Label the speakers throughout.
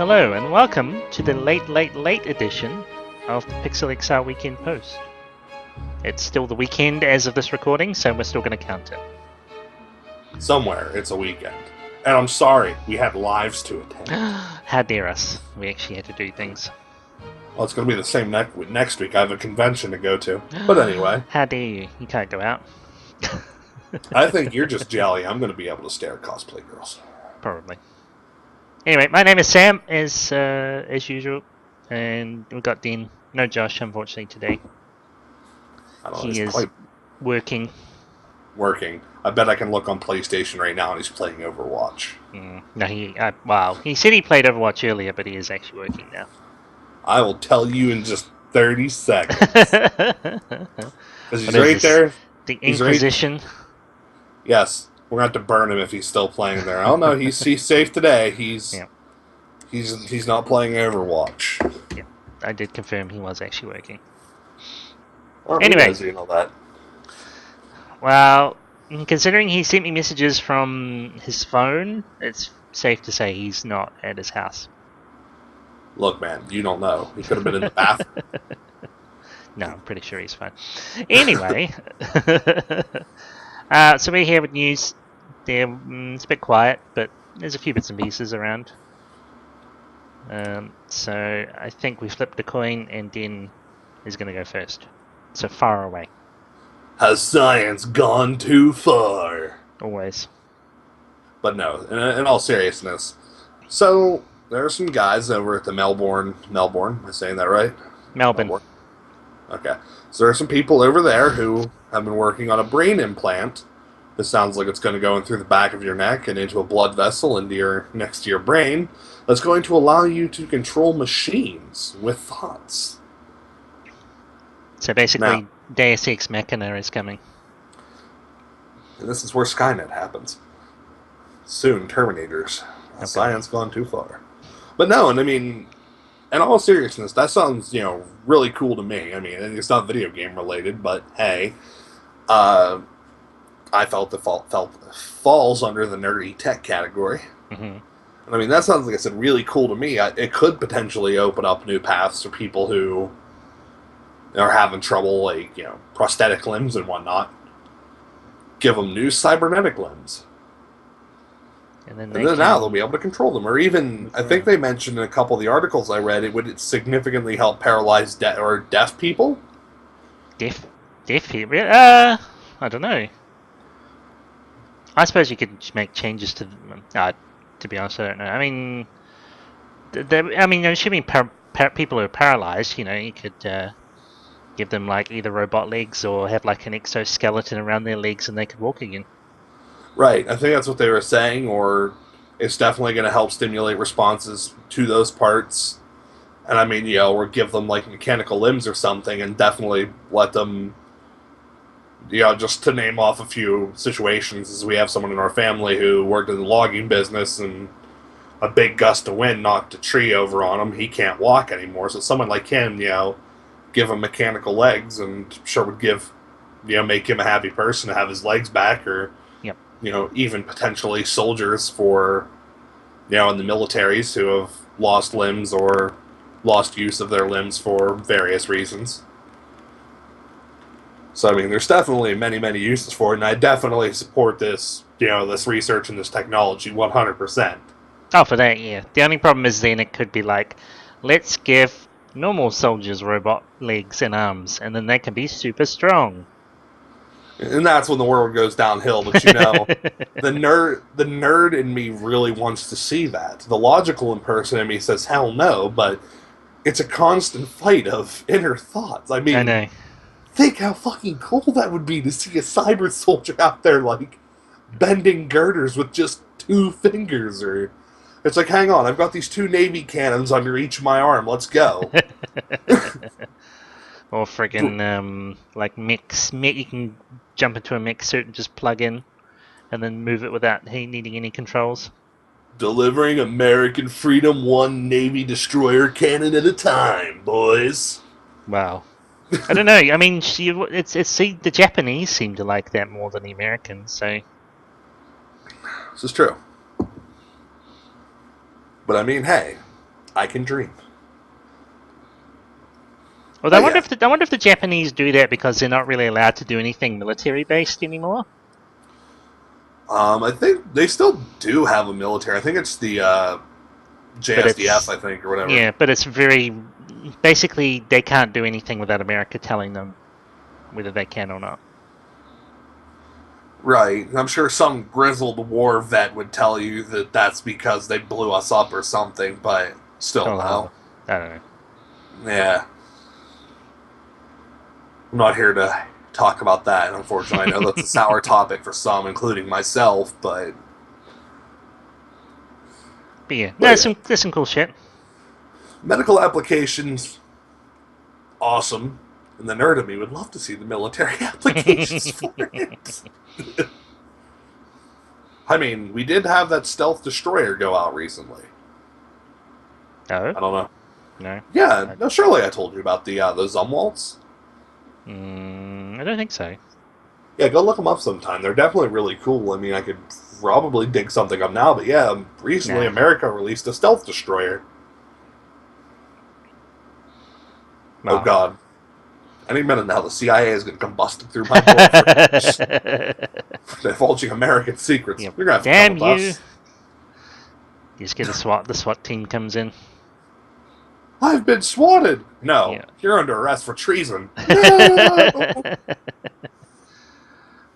Speaker 1: Hello and welcome to the late edition of the PixelExile Weekend Post. It's still the weekend as of this recording, so we're still going to count it.
Speaker 2: Somewhere it's a weekend. And I'm sorry, we had lives to attend.
Speaker 1: How dare us. We actually had to do things.
Speaker 2: Well, it's going to be the same next week. I have a convention to go to. But anyway.
Speaker 1: How dare you? You can't go out.
Speaker 2: I think you're just jelly. I'm going to be able to stare at cosplay girls.
Speaker 1: Probably. Anyway, my name is Sam, as usual, and we've got Dean. No Josh, unfortunately, today. He is working.
Speaker 2: Working. I bet I can look on PlayStation right now and he's playing Overwatch.
Speaker 1: No, wow. He said he played Overwatch earlier, but he is actually working now.
Speaker 2: I will tell you in just 30 seconds. Because he's right there.
Speaker 1: The Inquisition?
Speaker 2: Yes. We're going to have to burn him if he's still playing there. Oh no, he's safe today. He's not playing Overwatch.
Speaker 1: Yeah, I did confirm he was actually working.
Speaker 2: Well,
Speaker 1: anyway,
Speaker 2: you know that.
Speaker 1: Well, considering he sent me messages from his phone, it's safe to say he's not at his house.
Speaker 2: Look, man, you don't know. He could have been in the bathroom.
Speaker 1: No, I'm pretty sure he's fine. Anyway, so we're here with news. It's a bit quiet, but there's a few bits and pieces around. So I think we flipped the coin, and Den is going to go first. So far away.
Speaker 2: Has science gone too far?
Speaker 1: Always. But
Speaker 2: no, in all seriousness. So, there are some guys over at the Melbourne, am I saying that right?
Speaker 1: Melbourne.
Speaker 2: Okay. So there are some people over there who have been working on a brain implant. This sounds like it's going to go in through the back of your neck and into a blood vessel next to your brain. That's going to allow you to control machines with thoughts.
Speaker 1: So basically, Deus Ex Machina is coming.
Speaker 2: And this is where Skynet happens. Soon, Terminators. Okay. Science gone too far. But no, and I mean, in all seriousness, that sounds, really cool to me. I mean, it's not video game related, but hey, I felt it falls under the nerdy tech category.
Speaker 1: Mm-hmm.
Speaker 2: And I mean, that sounds, like I said, really cool to me. It could potentially open up new paths for people who are having trouble, like, prosthetic limbs and whatnot. Give them new cybernetic limbs. And then now they'll be able to control them. Or even, I think they mentioned in a couple of the articles I read, it would significantly help paralyze deaf people.
Speaker 1: Deaf people? I don't know. I suppose you could make changes to them. To be honest, I don't know. I mean, assuming people who are paralyzed, you could give them like either robot legs or have like an exoskeleton around their legs and they could walk again.
Speaker 2: Right, I think that's what they were saying, or it's definitely going to help stimulate responses to those parts. And I mean, or give them like mechanical limbs or something and definitely let them, just to name off a few situations, as we have someone in our family who worked in the logging business and a big gust of wind knocked a tree over on him. He can't walk anymore, so someone like him, give him mechanical legs and sure would make him a happy person to have his legs back, or even potentially soldiers for, in the militaries who have lost limbs or lost use of their limbs for various reasons. So, I mean, there's definitely many, many uses for it, and I definitely support this, this research and this technology 100%.
Speaker 1: Oh, for that, yeah. The only problem is then it could be like, let's give normal soldiers robot legs and arms, and then they can be super strong.
Speaker 2: And that's when the world goes downhill, but the nerd in me really wants to see that. The logical person in me says, hell no, but it's a constant fight of inner thoughts. I mean,
Speaker 1: I know.
Speaker 2: Think how fucking cool that would be to see a cyber soldier out there, like, bending girders with just 2 fingers, or... It's like, hang on, I've got these 2 Navy cannons under each of my arm, let's go.
Speaker 1: Or friggin', like, you can jump into a mech suit and just plug in, and then move it without needing any controls.
Speaker 2: Delivering American freedom 1 Navy destroyer cannon at a time, boys.
Speaker 1: Wow. I don't know, I mean, the Japanese seem to like that more than the Americans, so...
Speaker 2: This is true. But I mean, hey, I can dream.
Speaker 1: Although I wonder if the Japanese do that because they're not really allowed to do anything military-based anymore.
Speaker 2: I think they still do have a military. I think it's the JSDF, I think, or whatever.
Speaker 1: Yeah, but it's very... Basically, they can't do anything without America telling them whether they can or not.
Speaker 2: Right. I'm sure some grizzled war vet would tell you that that's because they blew us up or something, but still no.
Speaker 1: I don't know.
Speaker 2: Yeah. I'm not here to talk about that, unfortunately. I know that's a sour topic for some, including myself, but...
Speaker 1: But yeah, there's some cool shit.
Speaker 2: Medical applications, awesome. And the nerd of me would love to see the military applications for it. I mean, we did have that stealth destroyer go out recently.
Speaker 1: Oh?
Speaker 2: I don't know.
Speaker 1: No?
Speaker 2: Yeah, no, surely I told you about the Zumwalts.
Speaker 1: I don't think so.
Speaker 2: Yeah, go look them up sometime. They're definitely really cool. I mean, I could probably dig something up now, but yeah, recently America released a stealth destroyer. Oh god. Any minute now, the CIA is going to come busting through my door for divulging American secrets.
Speaker 1: Yep.
Speaker 2: You're going to have to
Speaker 1: Damn
Speaker 2: come with
Speaker 1: you!
Speaker 2: us.
Speaker 1: You just get the SWAT team comes in.
Speaker 2: I've been swatted! No,
Speaker 1: yeah.
Speaker 2: You're under arrest for treason. No!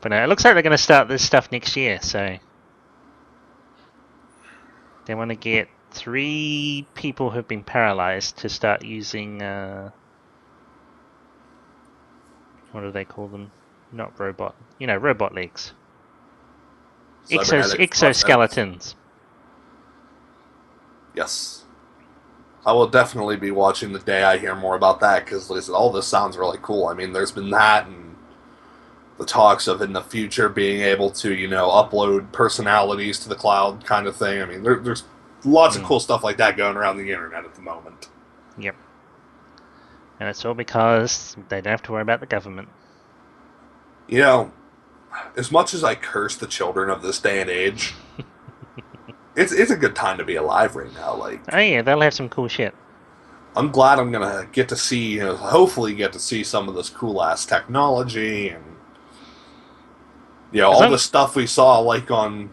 Speaker 1: But no, it looks like they're going to start this stuff next year, so... They want to get 3 people who've been paralyzed to start using... what do they call them? Not robot. You know, robot legs. Exoskeletons.
Speaker 2: Yes. I will definitely be watching the day I hear more about that, because listen, all this sounds really cool. I mean, there's been that, and the talks of in the future being able to, upload personalities to the cloud kind of thing. I mean, there's lots of cool stuff like that going around the internet at the moment.
Speaker 1: Yep. And it's all because they don't have to worry about the government.
Speaker 2: As much as I curse the children of this day and age, it's a good time to be alive right now. Like,
Speaker 1: oh yeah, they'll have some cool shit.
Speaker 2: I'm glad I'm gonna get to see, hopefully get to see some of this cool ass technology and all the stuff we saw like on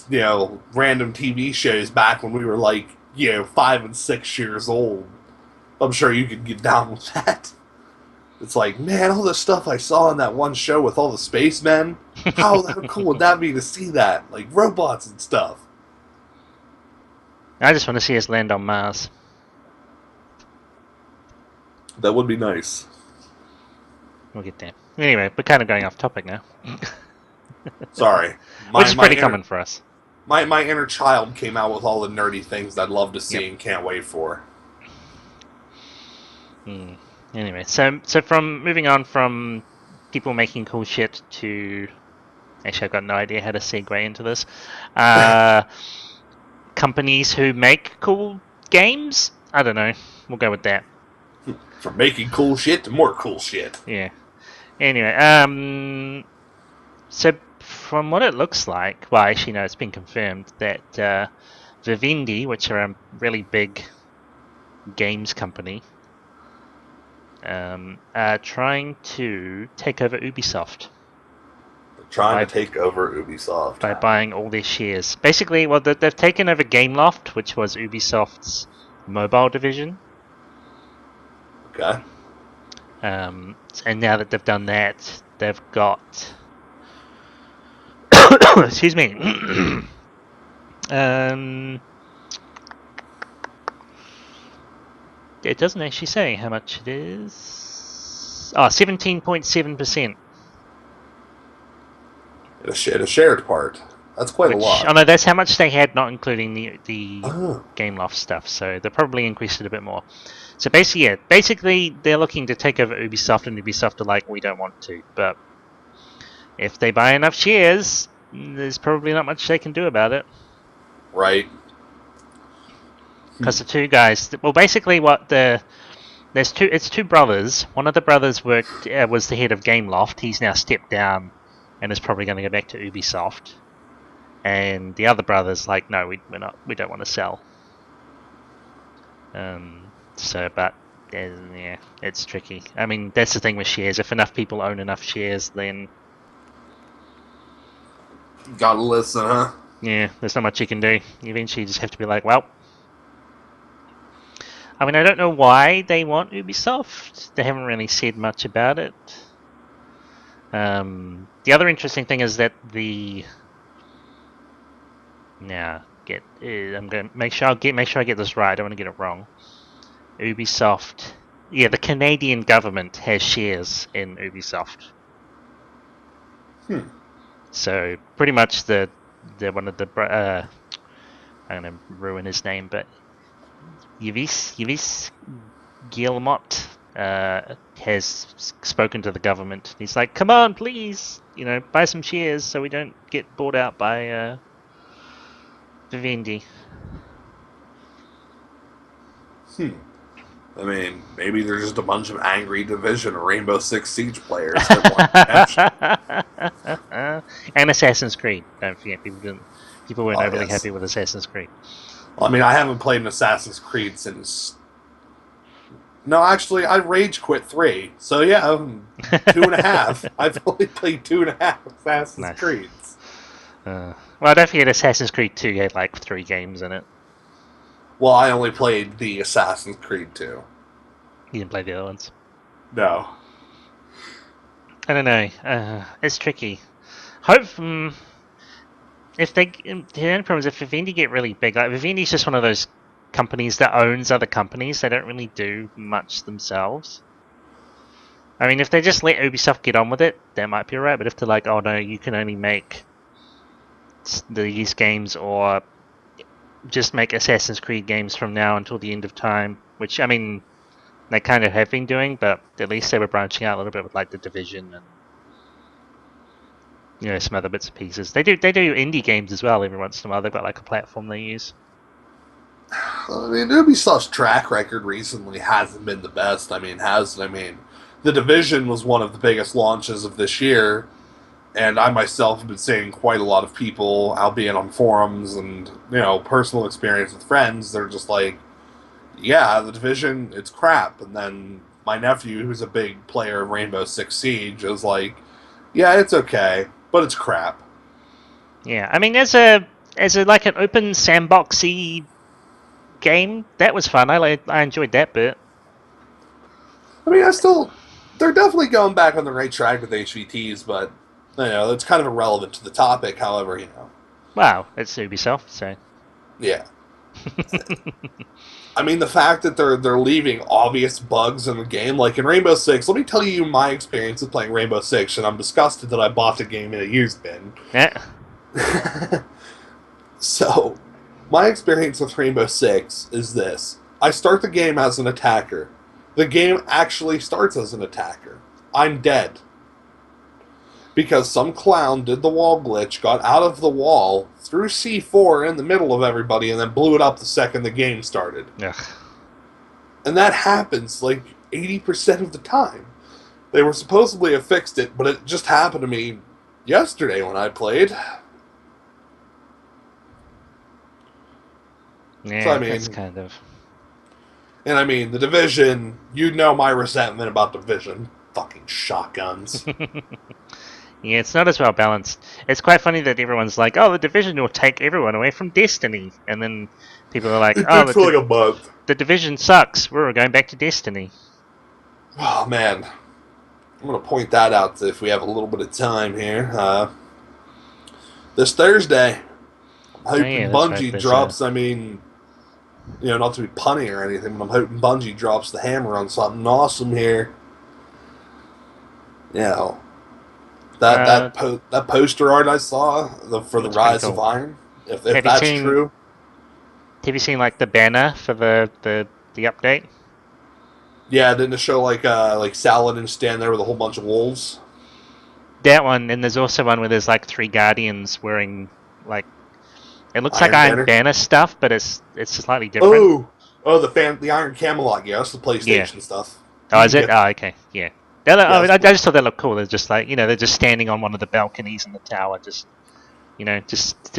Speaker 2: random TV shows back when we were like 5 and 6 years old. I'm sure you could get down with that. It's like, man, all the stuff I saw in that one show with all the spacemen, how cool would that be to see that? Like, robots and stuff.
Speaker 1: I just want to see us land on Mars.
Speaker 2: That would be nice.
Speaker 1: We'll get there. Anyway, we're kind of going off topic now.
Speaker 2: Sorry.
Speaker 1: Which is pretty common for us.
Speaker 2: My inner child came out with all the nerdy things I'd love to see and can't wait for.
Speaker 1: Anyway, so from moving on from people making cool shit to... Actually, I've got no idea how to segue into this. Companies who make cool games? I don't know. We'll go with that.
Speaker 2: From making cool shit to more cool shit.
Speaker 1: Yeah. Anyway, so from what it looks like, well, actually, no, it's been confirmed that Vivendi, which are a really big games company, are trying to take over Ubisoft.
Speaker 2: Trying to take over Ubisoft
Speaker 1: by buying all their shares. Basically, well, they've taken over Gameloft, which was Ubisoft's mobile division.
Speaker 2: Okay.
Speaker 1: And now that they've done that, they've got... excuse me. It doesn't actually say how much it is. 17.7%.
Speaker 2: A shared part. That's quite a lot.
Speaker 1: Oh no, that's how much they had, not including the Gameloft stuff. So they probably increased it a bit more. So basically, they're looking to take over Ubisoft, and Ubisoft are like, we don't want to. But if they buy enough shares, there's probably not much they can do about it.
Speaker 2: Right.
Speaker 1: Because the two guys, well, basically, it's two brothers. One of the brothers was the head of Gameloft. He's now stepped down and is probably going to go back to Ubisoft. And the other brother's like, no, we don't want to sell. But yeah, it's tricky. I mean, that's the thing with shares. If enough people own enough shares, then
Speaker 2: Gotta listen, huh?
Speaker 1: yeah, there's not much you can do. You eventually just have to be like, well. I mean, I don't know why they want Ubisoft. They haven't really said much about it. The other interesting thing is that I'm going to make sure I get this right. I don't want to get it wrong. Ubisoft, yeah, the Canadian government has shares in Ubisoft. So pretty much the one of the I'm going to ruin his name, but Yves Guillemot has spoken to the government. He's like, "Come on, please, buy some shares so we don't get bought out by Vivendi."
Speaker 2: I mean, maybe there's just a bunch of angry Division or Rainbow Six Siege players that want
Speaker 1: and Assassin's Creed. Don't forget, people weren't overly happy with Assassin's Creed.
Speaker 2: Well, I mean, I haven't played an Assassin's Creed since. No, actually, I rage quit 3. So yeah, 2.5. I've only played 2.5 Assassin's Creeds.
Speaker 1: Well, don't forget Assassin's Creed 2 had like 3 games in it.
Speaker 2: Well, I only played the Assassin's Creed 2.
Speaker 1: You didn't play the other ones?
Speaker 2: No.
Speaker 1: I don't know. It's tricky. If the only problem is if Vivendi get really big, like Vivendi's just one of those companies that owns other companies. They don't really do much themselves. I mean, if they just let Ubisoft get on with it, that might be alright. But if they're like, oh no, you can only make these games, or just make Assassin's Creed games from now until the end of time, which, I mean, they kind of have been doing, but at least they were branching out a little bit with like the Division and some other bits and pieces. They do indie games as well every once in a while. They've got like a platform they use.
Speaker 2: I mean, Ubisoft's track record recently hasn't been the best. I mean, The Division was one of the biggest launches of this year, and I myself have been seeing quite a lot of people, albeit on forums and, personal experience with friends, they're just like, yeah, The Division, it's crap. And then my nephew, who's a big player of Rainbow Six Siege, is like, yeah, it's okay, but it's crap.
Speaker 1: Yeah, I mean, as a like an open sandboxy game, that was fun. I enjoyed that bit.
Speaker 2: I mean, they're definitely going back on the right track with HVTs, but it's kind of irrelevant to the topic. However,
Speaker 1: Wow, it's Ubisoft, so
Speaker 2: yeah. I mean, the fact that they're leaving obvious bugs in the game, like in Rainbow Six. Let me tell you my experience with playing Rainbow Six, and I'm disgusted that I bought the game in a used bin.
Speaker 1: Yeah.
Speaker 2: So, my experience with Rainbow Six is this: I start the game as an attacker. The game actually starts as an attacker. I'm dead. Because some clown did the wall glitch, got out of the wall, threw C4 in the middle of everybody, and then blew it up the second the game started.
Speaker 1: Ugh.
Speaker 2: And that happens like 80% of the time. They were supposedly have fixed it, but it just happened to me yesterday when I played.
Speaker 1: Yeah,
Speaker 2: so, I mean,
Speaker 1: that's kind of...
Speaker 2: And I mean, the Division, my resentment about Division. Fucking shotguns.
Speaker 1: Yeah, it's not as well balanced. It's quite funny that everyone's like, oh, the Division will take everyone away from Destiny. And then people are like,
Speaker 2: oh, for like a month.
Speaker 1: The Division sucks. We're going back to Destiny.
Speaker 2: Oh, man. I'm going to point that out if we have a little bit of time here. This Thursday, I'm hoping Bungie drops, I mean... not to be punny or anything, but I'm hoping Bungie drops the hammer on something awesome here. That poster art I saw for the Rise of Iron, if that's true.
Speaker 1: Have you seen like the banner for the update?
Speaker 2: Yeah, didn't it show like Saladin stand there with a whole bunch of wolves?
Speaker 1: That one, and there's also one where there's like 3 Guardians wearing like. It looks like Iron Banner stuff, but it's slightly different.
Speaker 2: The Iron Camelot, yeah, that's the PlayStation stuff.
Speaker 1: Oh, is it? Oh, okay, yeah. I just thought that looked cool. They're just like, they're just standing on one of the balconies in the tower, just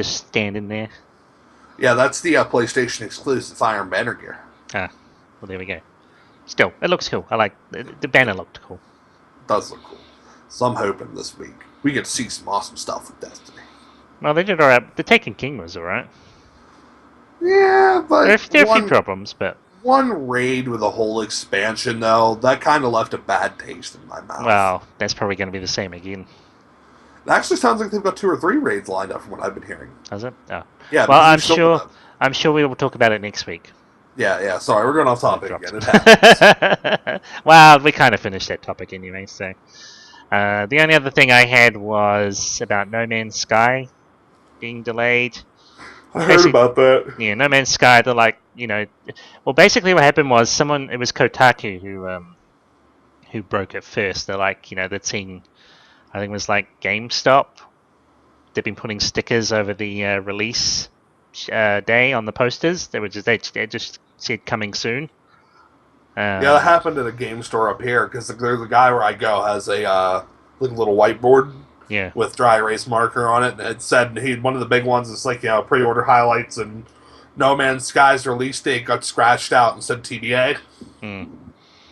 Speaker 1: standing there.
Speaker 2: Yeah, that's the PlayStation exclusive Iron Banner gear.
Speaker 1: Ah, Well, there we go. Still, it looks cool. I like the banner looked cool.
Speaker 2: It does look cool. So I'm hoping this week we get to see some awesome stuff with Destiny.
Speaker 1: Well, they did alright. The Taken King was alright.
Speaker 2: Yeah, but
Speaker 1: there are a few problems, but
Speaker 2: one raid with a whole expansion, though, that kind of left a bad taste in my mouth.
Speaker 1: Well, that's probably going to be the same again.
Speaker 2: It actually sounds like they've got 2 or 3 raids lined up from what I've been hearing.
Speaker 1: Does it? Oh.
Speaker 2: Yeah.
Speaker 1: Well, I'm sure we will talk about it next week.
Speaker 2: Yeah. Sorry, we're going off topic again. It happens.
Speaker 1: Well, we kind of finished that topic anyway, so... the only other thing I had was about No Man's Sky being delayed.
Speaker 2: I heard about that.
Speaker 1: Yeah, No Man's Sky, they're like, well, basically what happened was it was Kotaku who broke it first. They're like, they'd seen, I think it was like GameStop. They've been putting stickers over the release day on the posters. They just said coming soon.
Speaker 2: Yeah, that happened at a game store up here because the guy where I go has a little whiteboard with dry erase marker on it, and it said one of the big ones is like pre-order highlights, and No Man's Sky's release date got scratched out and said TBA.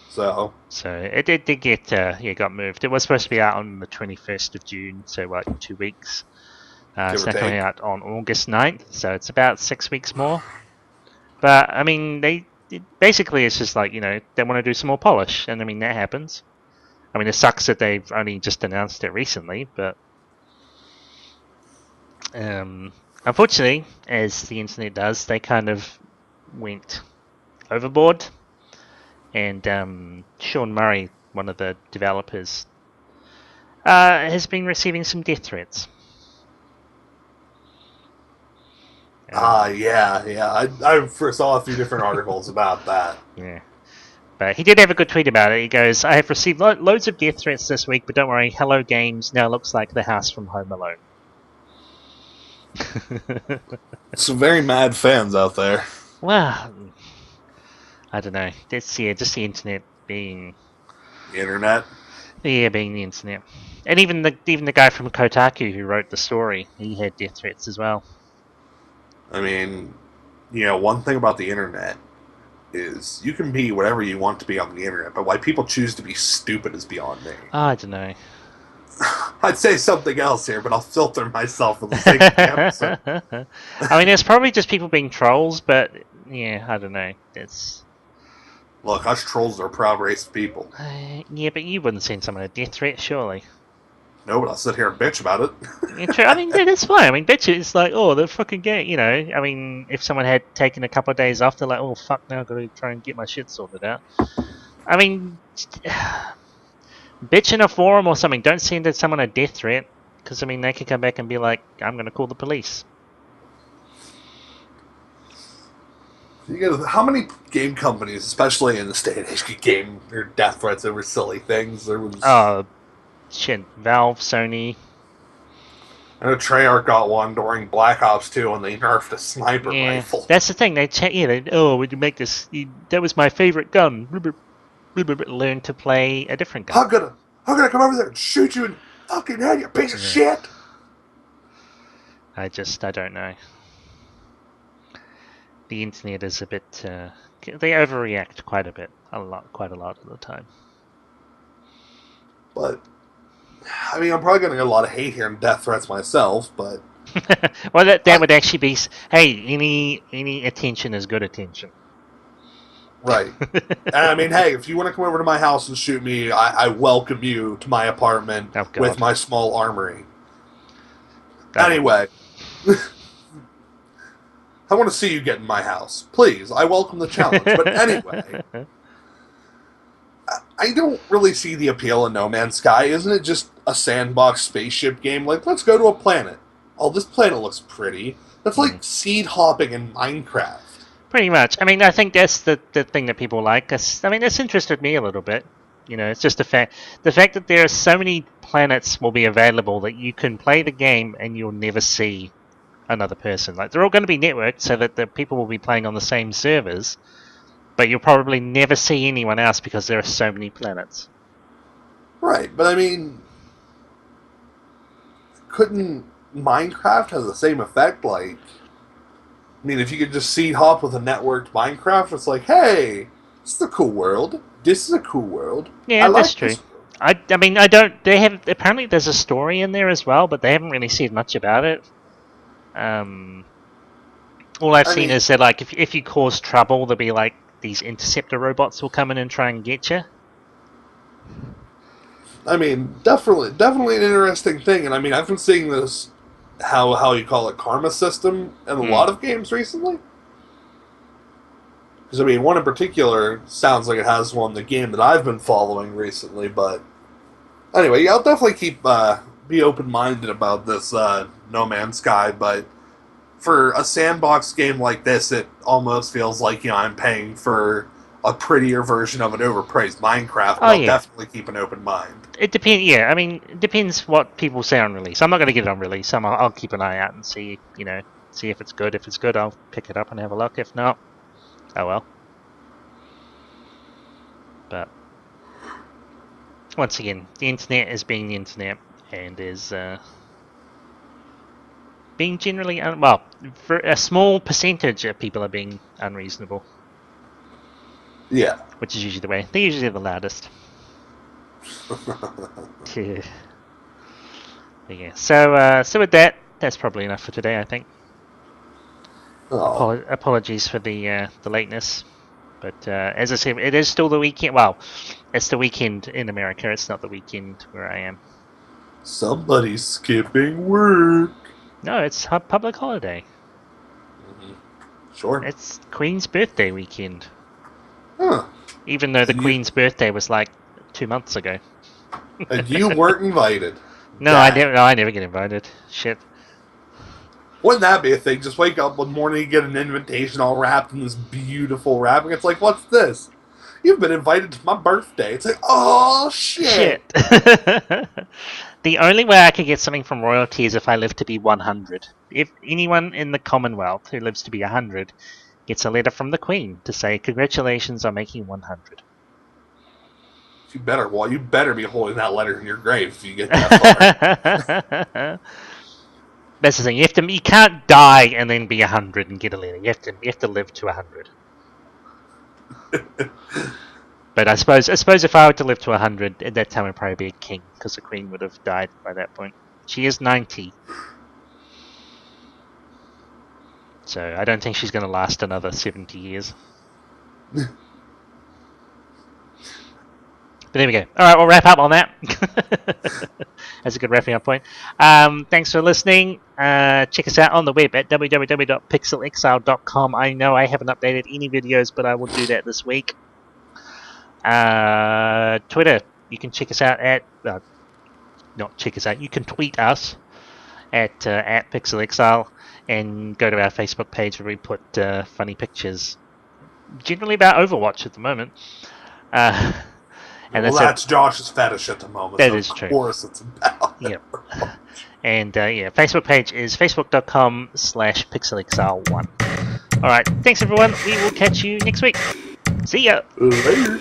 Speaker 2: So
Speaker 1: it did get got moved. It was supposed to be out on the 21st of June, so like 2 weeks. It's now coming out on August 9th, so it's about 6 weeks more. But I mean, basically it's just like they want to do some more polish, and I mean that happens. I mean, it sucks that they've only just announced it recently, but unfortunately, as the internet does, they kind of went overboard. And Sean Murray, one of the developers, has been receiving some death threats.
Speaker 2: Yeah. I first saw a few different articles about that.
Speaker 1: Yeah. But he did have a good tweet about it. He goes, I have received loads of death threats this week, but don't worry, Hello Games now looks like the house from Home Alone.
Speaker 2: Some very mad fans out there.
Speaker 1: Well, I don't know. Just the internet being...
Speaker 2: The internet?
Speaker 1: Yeah, being the internet. And even the guy from Kotaku who wrote the story, he had death threats as well.
Speaker 2: I mean, one thing about the internet is you can be whatever you want to be on the internet, but why people choose to be stupid is beyond me.
Speaker 1: I don't know.
Speaker 2: I'd say something else here, but I'll filter myself for the sake of the episode.
Speaker 1: I mean, it's probably just people being trolls, but yeah, I don't know.
Speaker 2: Look, us trolls are proud race of people.
Speaker 1: Yeah, but you wouldn't send someone a death threat, surely.
Speaker 2: No, but I'll sit here and bitch about it.
Speaker 1: Yeah, true. I mean, that's fine. I mean, bitch, it's like, oh, the fucking game, I mean, if someone had taken a couple of days off, they're like, oh, fuck, now I've got to try and get my shit sorted out. I mean, bitch in a forum or something. Don't send someone a death threat, because, I mean, they could come back and be like, I'm going to call the police.
Speaker 2: How many game companies, especially in this day and age, get game or death threats over silly things? There was...
Speaker 1: shit, Valve, Sony.
Speaker 2: I know Treyarch got one during Black Ops 2 when they nerfed a sniper rifle.
Speaker 1: That's the thing. Would you make this? That was my favorite gun. Learn to play a different gun.
Speaker 2: I'm gonna come over there and shoot you in the fucking head, you piece of shit.
Speaker 1: I don't know. The internet is a bit. They overreact quite a lot of the time.
Speaker 2: But I mean, I'm probably going to get a lot of hate here and death threats myself, but...
Speaker 1: Well, that would actually be... Hey, any attention is good attention.
Speaker 2: Right. And I mean, hey, if you want to come over to my house and shoot me, I welcome you to my apartment with my small armory. Anyway. I want to see you get in my house. Please, I welcome the challenge. But anyway... I don't really see the appeal in No Man's Sky. Isn't it just a sandbox spaceship game? Like, let's go to a planet. Oh, this planet looks pretty. That's like seed hopping in Minecraft.
Speaker 1: Pretty much. I mean, I think that's the thing that people like. I mean, it's interested me a little bit. It's just the fact that there are so many planets will be available that you can play the game and you'll never see another person. Like, they're all going to be networked so that the people will be playing on the same servers. But you'll probably never see anyone else because there are so many planets.
Speaker 2: Right, but I mean... Couldn't Minecraft have the same effect? Like... I mean, if you could just seed hop with a networked Minecraft, it's like, hey... This is a cool world. This is a cool world.
Speaker 1: Yeah,
Speaker 2: I like
Speaker 1: that's true.
Speaker 2: this world.
Speaker 1: I mean, I don't. They have apparently there's a story in there as well, but they haven't really said much about it. All I've seen is that like if you cause trouble, there'll be like these interceptor robots will come in and try and get you.
Speaker 2: I mean, definitely an interesting thing, and I mean, I've been seeing this how you call it karma system in a lot of games recently. Because I mean, one in particular sounds like it has one in the game that I've been following recently. But anyway, yeah, I'll definitely keep be open minded about this No Man's Sky. But for a sandbox game like this, it almost feels like I'm paying for a prettier version of an overpriced Minecraft. But I'll definitely keep an open mind.
Speaker 1: It depends. Yeah, I mean, it depends what people say on release. I'm not going to get it on release. I'll keep an eye out and see. See if it's good. If it's good, I'll pick it up and have a look. If not, oh well. But once again, the internet is being the internet and is being generally well. For a small percentage of people are being unreasonable.
Speaker 2: Yeah,
Speaker 1: which is usually the way. They're usually the loudest. Yeah. So with that, that's probably enough for today, I think.
Speaker 2: Oh.
Speaker 1: Apologies for the lateness, but as I said, it is still the weekend. Well, it's the weekend in America. It's not the weekend where I am.
Speaker 2: Somebody's skipping work.
Speaker 1: No, it's a public holiday.
Speaker 2: Sure.
Speaker 1: It's Queen's birthday weekend.
Speaker 2: Huh.
Speaker 1: Even though the Queen's birthday was like 2 months ago.
Speaker 2: And you weren't invited.
Speaker 1: No, I never get invited. Shit.
Speaker 2: Wouldn't that be a thing? Just wake up one morning, you get an invitation all wrapped in this beautiful wrapping. It's like, what's this? You've been invited to my birthday. It's like, oh, shit.
Speaker 1: The only way I could get something from royalty is if I live to be 100. If anyone in the Commonwealth who lives to be 100 gets a letter from the Queen to say, congratulations on making 100.
Speaker 2: You better be holding that letter in your grave if you get that far.
Speaker 1: That's the thing. You can't die and then be 100 and get a letter. You have to live to 100. But I suppose if I were to live to 100, at that time I'd probably be a king, because the Queen would have died by that point. She is 90. So I don't think she's going to last another 70 years. But there we go. Alright, we'll wrap up on that. That's a good wrapping up point. Thanks for listening. Check us out on the web at www.pixelexile.com. I know I haven't updated any videos, but I will do that this week. Twitter, you can check us out at... not check us out, you can tweet us at PixelExile, and go to our Facebook page where we put funny pictures, generally about Overwatch at the moment.
Speaker 2: And that's Josh's fetish at the moment.
Speaker 1: That is true.
Speaker 2: Of course it's about
Speaker 1: Yep. And Facebook page is facebook.com/PixelExile1. Alright, thanks everyone. We will catch you next week. See ya!
Speaker 2: Later.